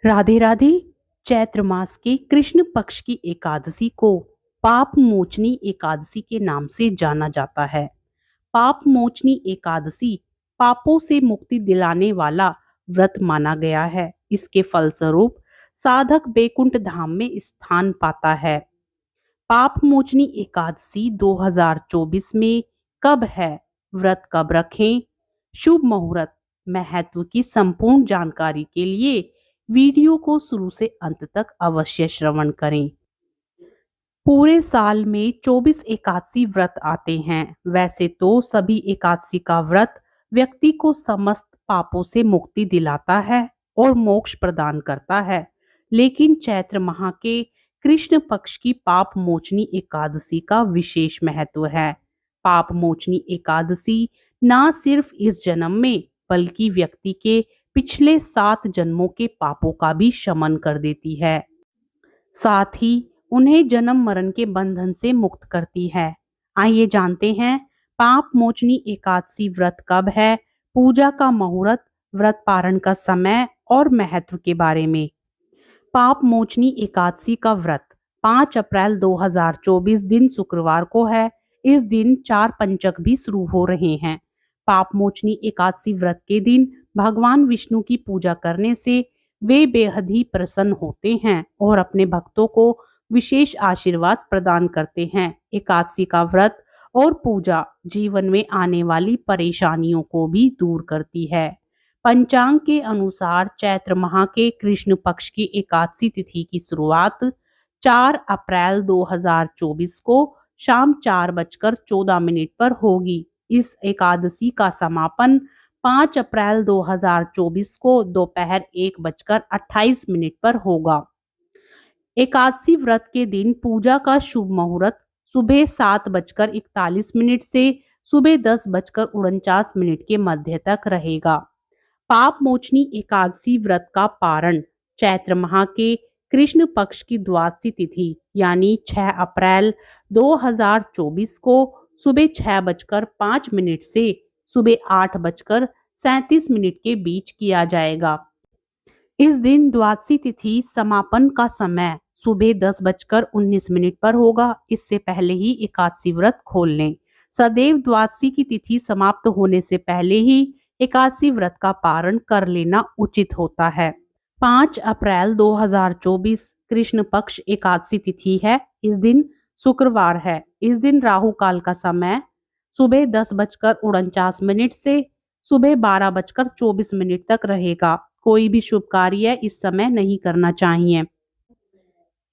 राधे राधे। चैत्र मास के कृष्ण पक्ष की एकादशी को पाप मोचनी एकादशी के नाम से जाना जाता है। पाप मोचनी एकादशी पापों से मुक्ति दिलाने वाला व्रत माना गया है। इसके फलस्वरूप साधक बैकुंठ धाम में स्थान पाता है। पाप मोचनी एकादशी 2024 में कब है, व्रत कब रखें, शुभ मुहूर्त, महत्व की संपूर्ण जानकारी के लिए वीडियो को शुरू से अंत तक अवश्य श्रवण करें। पूरे साल में 24 एकादशी व्रत आते हैं। वैसे तो सभी एकादशी का व्रत व्यक्ति को समस्त पापों से मुक्ति दिलाता है और मोक्ष प्रदान करता है, लेकिन चैत्र माह के कृष्ण पक्ष की पाप मोचनी एकादशी का विशेष महत्व है। पाप मोचनी एकादशी न सिर्फ इस जन्म में बल्कि व्यक्ति के पिछले 7 जन्मों के पापों का भी शमन कर देती है, साथ ही उन्हें जन्म मरण के बंधन से मुक्त करती है। आइए जानते हैं पाप मोचनी एकादशी व्रत कब है, पूजा का मुहूर्त, व्रत पारण का समय और महत्व के बारे में। पाप मोचनी एकादशी का व्रत 5 अप्रैल 2024 दिन शुक्रवार को है। इस दिन 4 पंचक भी शुरू हो रहे हैं। पाप मोचनी एकादशी व्रत के दिन भगवान विष्णु की पूजा करने से वे बेहद ही प्रसन्न होते हैं और अपने भक्तों को विशेष आशीर्वाद प्रदान करते हैं। एकादशी का व्रत और पूजा जीवन में आने वाली परेशानियों को भी दूर करती है। पंचांग के अनुसार चैत्र माह के कृष्ण पक्ष की एकादशी तिथि की शुरुआत 4 अप्रैल 2024 को शाम 4:14 पर होगी। इस एकादशी का समापन 5 अप्रैल 2024 को दोपहर 1:28 पर होगा। एकादशी व्रत के दिन पूजा का शुभ मुहूर्त सुबह 7:41 से सुबह 10:49 के मध्य तक रहेगा। पाप मोचनी एकादशी व्रत का पारण चैत्र माह के कृष्ण पक्ष की द्वादशी तिथि यानी 6 अप्रैल 2024 को सुबह 6:05 से सुबह 8:37 के बीच किया जाएगा। इस दिन द्वादशी तिथि समापन का समय सुबह 10:19 पर होगा। इससे पहले ही एकादशी व्रत खोल लें। सदैव द्वादशी की तिथि समाप्त होने से पहले ही एकादशी व्रत का पारण कर लेना उचित होता है। 5 अप्रैल 2024 कृष्ण पक्ष एकादशी तिथि है। इस दिन शुक्रवार है। इस दिन राहु काल का समय सुबह 10:49 से सुबह 12:24 तक रहेगा। कोई भी शुभ कार्य इस समय नहीं करना चाहिए।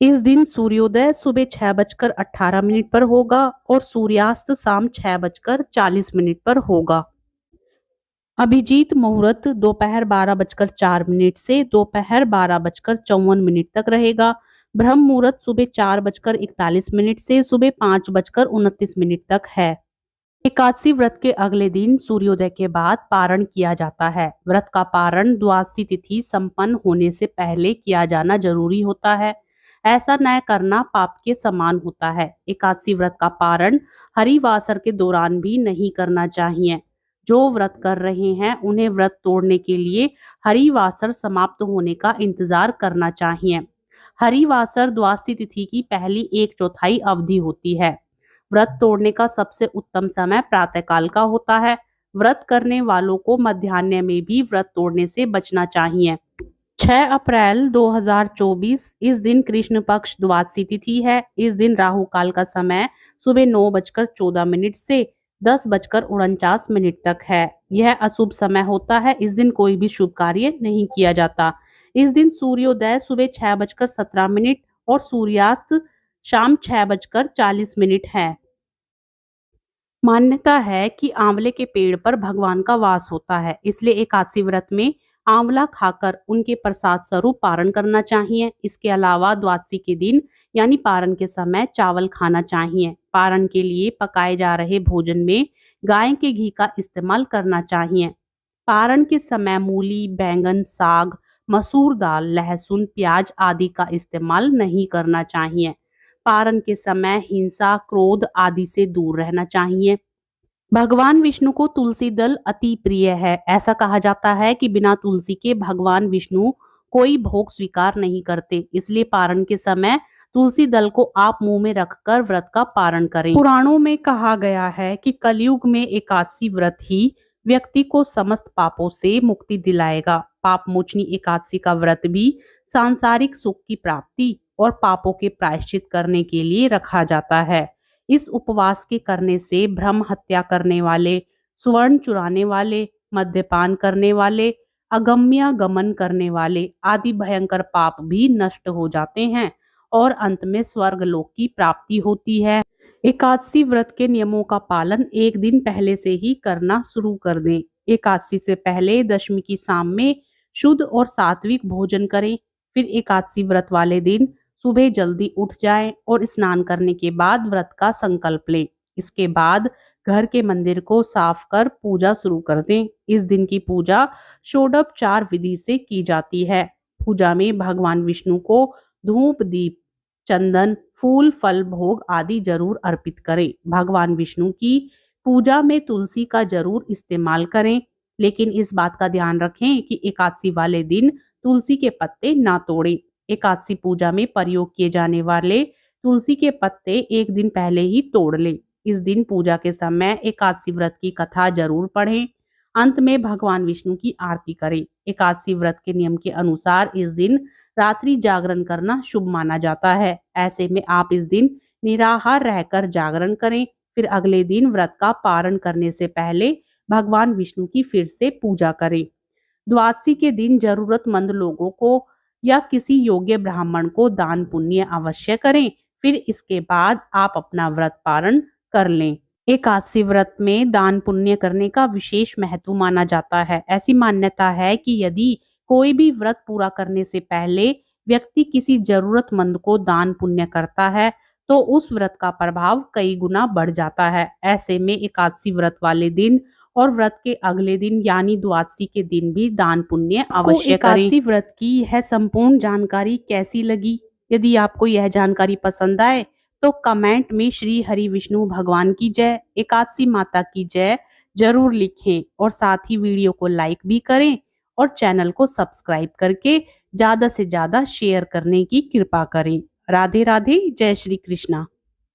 इस दिन सूर्योदय सुबह 6:18 पर होगा और सूर्यास्त शाम 6:40 पर होगा। अभिजीत मुहूर्त दोपहर 12:04 से दोपहर 12:54 तक रहेगा। ब्रह्म मुहूर्त सुबह 4:41 से सुबह 5:29 तक है। एकादशी व्रत के अगले दिन सूर्योदय के बाद पारण किया जाता है। व्रत का पारण द्वादशी तिथि संपन्न होने से पहले किया जाना जरूरी होता है। ऐसा न करना पाप के समान होता है। एकादशी व्रत का पारण हरिवासर के दौरान भी नहीं करना चाहिए। जो व्रत कर रहे हैं उन्हें व्रत तोड़ने के लिए हरिवासर समाप्त होने का इंतजार करना चाहिए। हरिवासर द्वादशी तिथि की पहली 1/4 अवधि होती है। व्रत तोड़ने का सबसे उत्तम समय प्रातःकाल का होता है। व्रत करने वालों को मध्याह्न में भी व्रत तोड़ने से बचना चाहिए। 6 अप्रैल 2024 इस दिन कृष्ण पक्ष द्वादशी तिथि है। इस दिन राहु काल का समय सुबह 9:14 से 10:49 तक है। यह अशुभ समय होता है। इस दिन कोई भी शुभ कार्य नहीं किया जाता। इस दिन सूर्योदय सुबह 6:17 और सूर्यास्त शाम 6:40 है। मान्यता है कि आंवले के पेड़ पर भगवान का वास होता है, इसलिए एकादशी व्रत में आंवला खाकर उनके प्रसाद स्वरूप पारण करना चाहिए। इसके अलावा द्वादशी के दिन यानी पारण के समय चावल खाना चाहिए। पारण के लिए पकाए जा रहे भोजन में गाय के घी का इस्तेमाल करना चाहिए। पारण के समय मूली, बैंगन, साग, मसूर दाल, लहसुन, प्याज आदि का इस्तेमाल नहीं करना चाहिए। पारण के समय हिंसा, क्रोध आदि से दूर रहना चाहिए। भगवान विष्णु को तुलसी दल अति प्रिय है। ऐसा कहा जाता है कि बिना तुलसी के भगवान विष्णु कोई भोग स्वीकार नहीं करते, इसलिए पारण के समय तुलसी दल को आप मुंह में रखकर व्रत का पारण करें। पुराणों में कहा गया है कि कलयुग में एकादशी व्रत ही व्यक्ति को समस्त पापों से मुक्ति दिलाएगा। पाप मोचनी एकादशी का व्रत भी सांसारिक सुख की प्राप्ति और पापों के प्रायश्चित करने के लिए रखा जाता है। इस उपवास के करने से ब्रह्म हत्या करने वाले, स्वर्ण चुराने वाले, मद्यपान करने वाले, अगम्य गमन करने वाले आदि भयंकर पाप भी नष्ट हो जाते हैं और अंत में स्वर्ग लोक की प्राप्ति होती है। एकादशी व्रत के नियमों का पालन एक दिन पहले से ही करना शुरू कर दें। एकादशी से पहले दशमी की शाम में शुद्ध और सात्विक भोजन करें। फिर एकादशी व्रत वाले दिन सुबह जल्दी उठ जाएं और स्नान करने के बाद व्रत का संकल्प लें। इसके बाद घर के मंदिर को साफ कर पूजा शुरू कर दें। इस दिन की पूजा षोडोपचार विधि से की जाती है। पूजा में भगवान विष्णु को धूप, दीप, चंदन, फूल, फल, भोग आदि जरूर अर्पित करें। भगवान विष्णु की पूजा में तुलसी का जरूर इस्तेमाल करें, लेकिन इस बात का ध्यान रखें कि एकादशी वाले दिन तुलसी के पत्ते ना तोड़ें। एकादशी पूजा में प्रयोग किए जाने वाले तुलसी के पत्ते एक दिन पहले ही तोड़ लें। इस दिन पूजा के समय एकादशी व्रत की कथा जरूर पढ़ें। अंत में भगवान विष्णु की आरती करें। एकादशी व्रत के नियम के अनुसार इस दिन रात्रि जागरण करना शुभ माना जाता है। ऐसे में आप इस दिन निराहार रहकर जागरण करें। फिर अगले दिन व्रत का पारण करने से पहले भगवान विष्णु की फिर से पूजा करें। द्वादशी के दिन जरूरतमंद लोगों को या किसी योग्य ब्राह्मण को दान पुण्य अवश्य करें। फिर इसके बाद आप अपना व्रत पारण कर लें। एकादशी व्रत में दान पुण्य करने का विशेष महत्व माना जाता है। ऐसी मान्यता है कि यदि कोई भी व्रत पूरा करने से पहले व्यक्ति किसी जरूरतमंद को दान पुण्य करता है तो उस व्रत का प्रभाव कई गुना बढ़ जाता है। ऐसे में एकादशी व्रत वाले दिन और व्रत के अगले दिन यानी द्वादशी के दिन भी दान पुण्य अवश्य करें। एकादशी व्रत की यह संपूर्ण जानकारी कैसी लगी? यदि आपको यह जानकारी पसंद आए तो कमेंट में श्री हरि विष्णु भगवान की जय, एकादशी माता की जय जरूर लिखें और साथ ही वीडियो को लाइक भी करें और चैनल को सब्सक्राइब करके ज्यादा से ज्यादा शेयर करने की कृपा करें। राधे राधे, जय श्री कृष्णा।